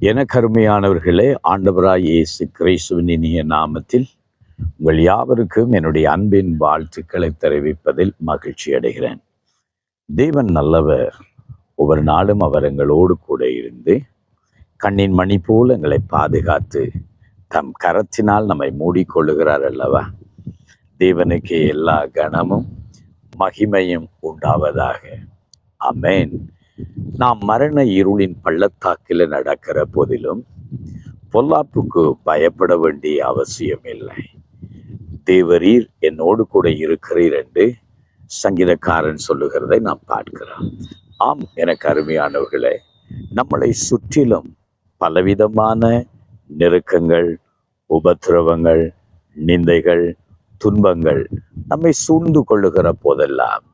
எனக்கு அருமையானவர்களே, ஆண்டவராய் இயேசு கிறிஸ்துவின் இனிய நாமத்தில் உங்கள் யாவருக்கும் என்னுடைய அன்பின் வாழ்த்துக்களை தெரிவிப்பதில் மகிழ்ச்சி அடைகிறேன். தேவன் நல்லவர். ஒவ்வொரு நாளும் அவர் எங்களோடு கூட இருந்து கண்ணின் மணி போல் எங்களை பாதுகாத்து தம் கரத்தினால் நம்மை மூடிக்கொள்ளுகிறார் அல்லவா. தேவனுக்கு எல்லா கனமும் மகிமையும் உண்டாவதாக. ஆமென். நாம் மரண இருளின் பள்ளத்தாக்கில் நடக்கிற போதிலும் பொல்லாப்புக்கு பயப்பட வேண்டிய அவசியம் இல்லை. தேவரீர் என்னோடு கூட இருக்கிறீர் என்று சங்கீதக்காரன் சொல்லுகிறதை நாம் பார்க்கிறோம். ஆம், எனக்கு அருமையானவர்களே, நம்மளை சுற்றிலும் பலவிதமான நெருக்கங்கள், உபத்திரவங்கள், நிந்தைகள், துன்பங்கள் நம்மை சூழ்ந்து கொள்ளுகிற போதெல்லாம்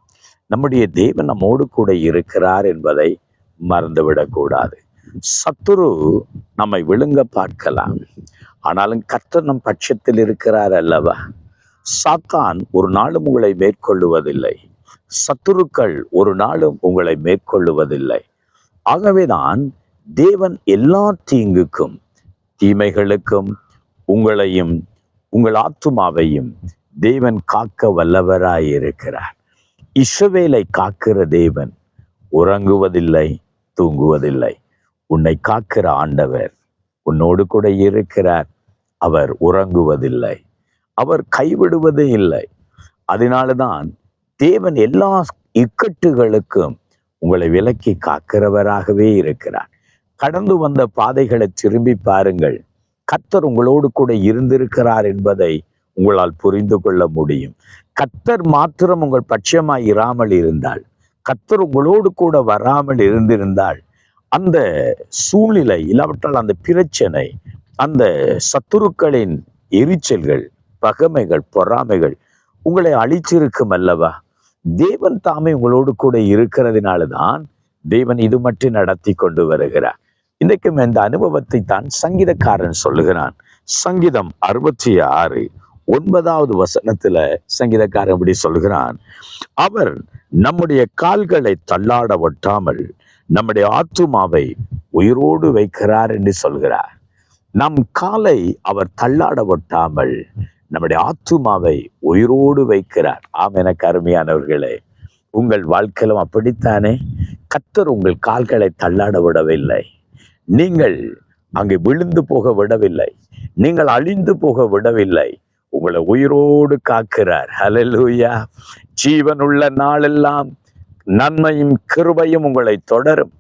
நம்முடைய தேவன் நம்மோடு கூட இருக்கிறார் என்பதை மறந்துவிடக்கூடாது. சத்துரு நம்மை விழுங்க பார்க்கலாம், ஆனாலும் கர்த்தர் நம் பட்சத்தில் இருக்கிறார் அல்லவா. சாத்தான் ஒரு நாளும் உங்களை மேற்கொள்ளுவதில்லை. சத்துருக்கள் ஒரு நாளும் உங்களை மேற்கொள்ளுவதில்லை. ஆகவேதான் தேவன் எல்லா தீங்குக்கும், தீமைகளுக்கும் உங்களையும் உங்கள் ஆத்துமாவையும் தேவன் காக்க வல்லவராயிருக்கிறார். இஸ்ரவேலை காக்கிற தேவன் உறங்குவதில்லை, தூங்குவதில்லை. உன்னை காக்கிற ஆண்டவர் உன்னோடு கூட இருக்கிறார். அவர் உறங்குவதில்லை, அவர் கைவிடுவதே இல்லை. அதனால்தான் தேவன் எல்லா இக்கட்டுகளுக்கும் உங்களை விலக்கி காக்கிறவராகவே இருக்கிறார். கடந்து வந்த பாதைகளை திரும்பி பாருங்கள். கர்த்தர் உங்களோடு கூட இருந்திருக்கிறார் என்பதை உங்களால் புரிந்து கொள்ள முடியும். கர்த்தர் மாத்திரம் உங்கள் பட்சமாய் இராமல் இருந்தால், கர்த்தர் உங்களோடு கூட வராமல் இருந்திருந்தால், அந்த சூழ்நிலை இல்லாவிட்டால் அந்த பிரச்சனை, அந்த சத்துருக்களின் எரிச்சல்கள், பகைமைகள், பொறாமைகள் உங்களை அழிச்சிருக்கும் அல்லவா. தேவன் தாமே உங்களோடு கூட இருக்கிறதுனால்தான் தேவன் இது மட்டும் நடத்தி கொண்டு வருகிறார். இன்றைக்கும் இந்த அனுபவத்தை தான் சங்கீதக்காரன் சொல்லுகிறான். சங்கீதம் 66:9 சங்கீதக்காரன் இப்படி சொல்கிறான், அவர் நம்முடைய கால்களை தள்ளாட ஒட்டாமல் நம்முடைய ஆத்துமாவை உயிரோடு வைக்கிறார் என்று சொல்கிறார். நம் காலை அவர் தள்ளாட ஒட்டாமல் நம்முடைய ஆத்துமாவை உயிரோடு வைக்கிறார். ஆம், எனக்கு அருமையானவர்களே, உங்கள் வாழ்க்கையிலும் அப்படித்தானே. கர்த்தர் உங்கள் கால்களை தள்ளாட விடவில்லை. நீங்கள் அங்கே விழுந்து போக விடவில்லை. நீங்கள் அழிந்து போக விடவில்லை. உங்களை உயிரோடு காக்கிறார். ஹல்லேலூயா. ஜீவனுள்ள நாளெல்லாம் நன்மையும் கிருபையும் உங்களை தொடரும்.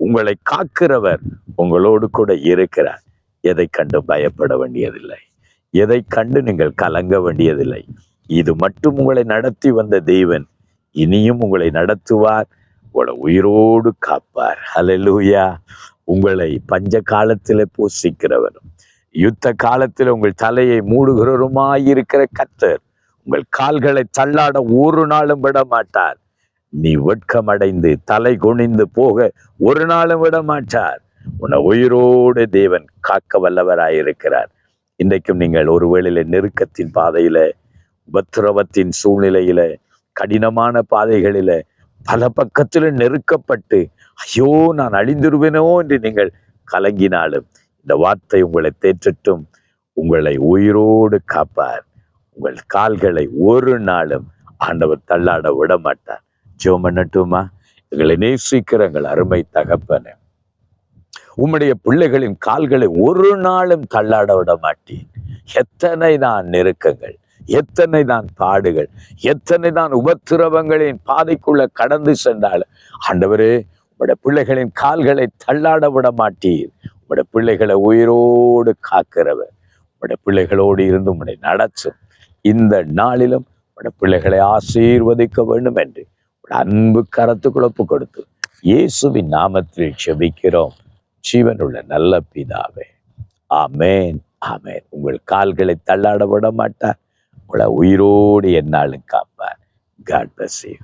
உங்களை காக்கிறவர் உங்களோடு கூட இருக்கிறார். எதை கண்டு பயப்பட வேண்டியதில்லை, எதை கண்டு நீங்கள் கலங்க வேண்டியதில்லை. இது மட்டும் உங்களை நடத்தி வந்த தேவன் இனியும் உங்களை நடத்துவார், உங்களை உயிரோடு காப்பார். ஹல்லேலூயா. உங்களை பஞ்ச காலத்திலே போஷிக்கிறவரும் யுத்த காலத்தில் உங்கள் தலையை மூடுகிறவருமாயிருக்கிற கர்த்தர் உங்கள் கால்களை தள்ளாட ஒரு நாளும் விட மாட்டார். நீ வெட்கமடைந்து தலை குனிந்து போக ஒரு நாளும் விட மாட்டார். உன்னை உயிரோடு தேவன் காக்க வல்லவராயிருக்கிறார். இன்றைக்கும் நீங்கள் ஒருவேளையில நெருக்கத்தின் பாதையில, உபத்திரவத்தின் சூழ்நிலையில, கடினமான பாதைகளில பல பக்கத்திலும் நெருக்கப்பட்டு ஐயோ நான் அழிந்துருவேனோ என்று நீங்கள் கலங்கினாலும் இந்த வார்த்தை உங்களை தேற்றட்டும். உங்களை உயிரோடு காப்பார். உங்கள் கால்களை ஒரு நாளும் ஆண்டவர் தள்ளாட விட மாட்டார். ஜெபம் பண்ணட்டுமா? எங்களை நேசிக்கிற எங்கள் அருமை தகப்பனே, உம்முடைய பிள்ளைகளின் கால்களை ஒரு நாளும் தள்ளாட விட மாட்டேன். எத்தனை தான் நெருக்கங்கள், எத்தனை தான் பாடுகள், எத்தனை தான் உபத்திரவங்களின் பாதைக்குள்ள கடந்து சென்றாலும் ஆண்டவரே, உம்முடைய பிள்ளைகளின் கால்களை தள்ளாட விட மாட்டீர். உம்முடைய பிள்ளைகளை உயிரோடு காக்கிறவர், உம்முடைய பிள்ளைகளோடு இருந்து உம்முடைய நடத்தும். இந்த நாளிலும் உம்முடைய பிள்ளைகளை ஆசீர்வதிக்க வேண்டும் என்று அன்பு கரத்துக்குள் ஒப்பு கொடுத்து இயேசுவின் நாமத்தில் ஜெபிக்கிறோம் ஜீவனுள்ள நல்ல பிதாவே. ஆமென், ஆமென். உங்கள் கால்களை தள்ளாட விட மாட்டார். உங்களை உயிரோடு எந்நாளும் காப்பார். God bless you.